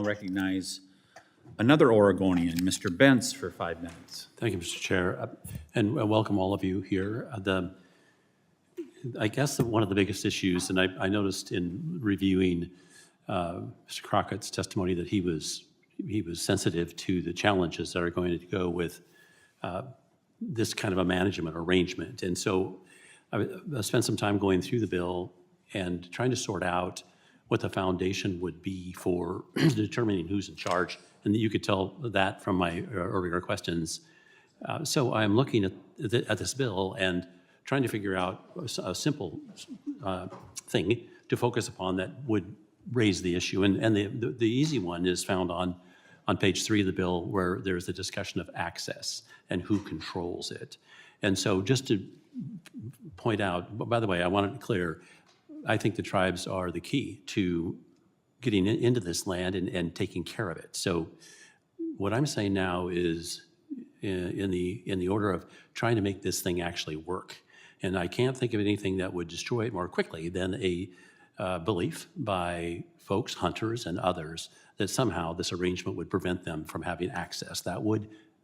recognize another Oregonian, Mr. Bentz, for 5 minutes. Thank you, Mr. Chair, and welcome all of you here. I guess that one of the biggest issues, and I noticed in reviewing Mr. Crockett's testimony that he was sensitive to the challenges that are going to go with this kind of a management arrangement. And so I spent some time going through the bill and trying to sort out what the foundation would be for determining who's in charge. And you could tell that from my earlier questions. So I'm looking at this bill and trying to figure out a simple thing to focus upon that would raise the issue. And the easy one is found on page 3 of the bill, where there's a discussion of access and who controls it. And so just to point out, by the way, I want it clear, I think the tribes are the key to getting into this land and taking care of it. So what I'm saying now is in the order of trying to make this thing actually work. And I can't think of anything that would destroy it more quickly than a belief by folks, hunters and others, that somehow this arrangement would prevent them from having access.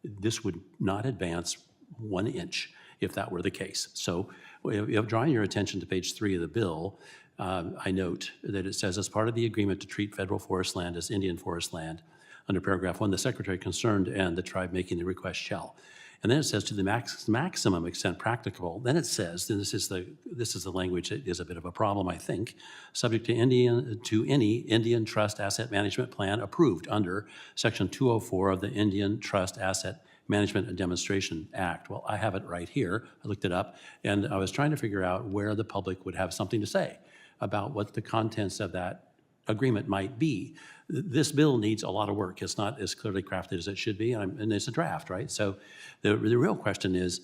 This would not advance 1 inch if that were the case. So if drawing your attention to page 3 of the bill, I note that it says, as part of the agreement to treat federal forest land as Indian forest land, under paragraph 1, the secretary concerned and the tribe making the request shall. And then it says to the maximum extent practicable. Then it says, and this is the language that is a bit of a problem, I think, subject to any Indian Trust Asset Management Plan approved under Section 204 of the Indian Trust Asset Management and Demonstration Act. Well, I have it right here. I looked it up, and I was trying to figure out where the public would have something to say about what the contents of that agreement might be. This bill needs a lot of work. It's not as clearly crafted as it should be, and it's a draft, right? So the real question is,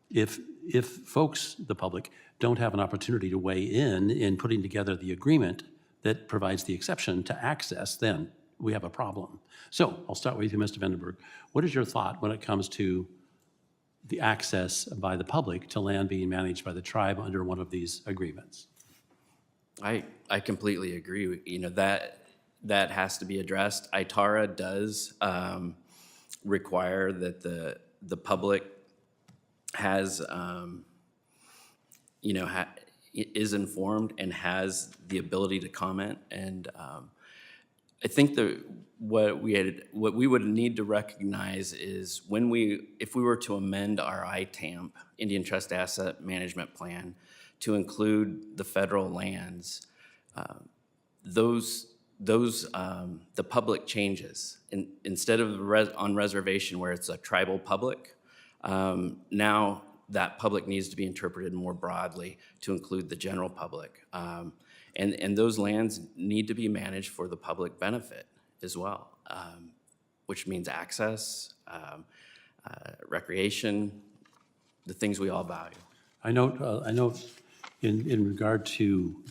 if folks, the public, don't have an opportunity to weigh in putting together the agreement that provides the exception to access, then we have a problem. So I'll start with you, Mr. Vandenberg. What is your thought when it comes to the access by the public to land being managed by the tribe under one of these agreements? I completely agree. You know, that has to be addressed. ITARA does require that the public has, is informed and has the ability to comment. And I think what we would need to recognize is if we were to amend our ITAMP, Indian Trust Asset Management Plan, to include the federal lands, the public changes. Instead of on reservation where it's a tribal public, now that public needs to be interpreted more broadly to include the general public. And those lands need to be managed for the public benefit as well, which means access, recreation, the things we all value. I note in regard to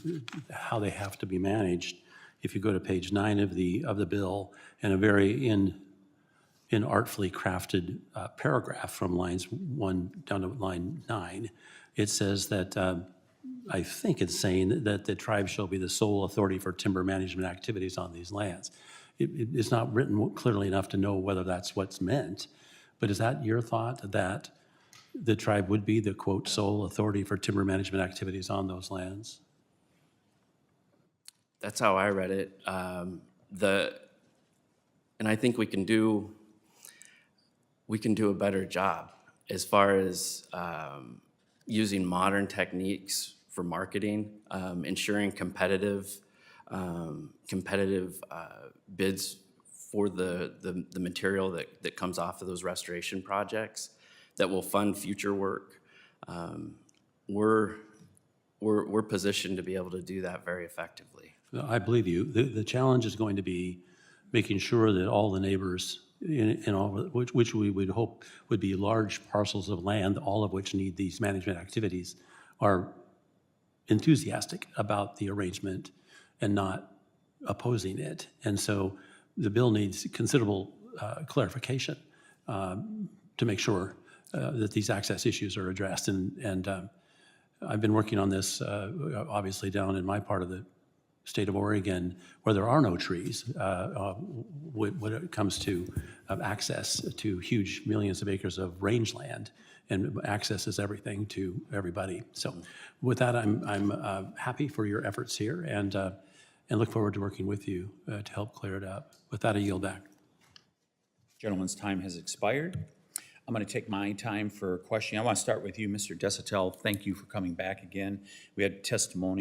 how they have to be managed, if you go to page 9 of the bill, and a very artfully crafted paragraph from lines 1 down to line 9, it says that I think it's saying that the tribe shall be the sole authority for timber management activities on these lands. It's not written clearly enough to know whether that's what's meant, but is that your thought, that the tribe would be the, quote, sole authority for timber management activities on those lands? That's how I read it. And I think we can do a better job as far as using modern techniques for marketing, ensuring competitive bids for the material that comes off of those restoration projects that will fund future work. We're positioned to be able to do that very effectively. I believe you. The challenge is going to be making sure that all the neighbors, in all which we would hope would be large parcels of land, all of which need these management activities, are enthusiastic about the arrangement and not opposing it. And so the bill needs considerable clarification to make sure that these access issues are addressed. And I've been working on this, obviously, down in my part of the state of Oregon, where there are no trees, when it comes to access to huge millions of acres of rangeland, and access is everything to everybody. So with that, I'm happy for your efforts here, and look forward to working with you to help clear it up. With that, I yield back. Gentleman's time has expired. I'm going to take my time for questioning. I want to start with you, Mr. Desautels. Thank you for coming back again. We had testimony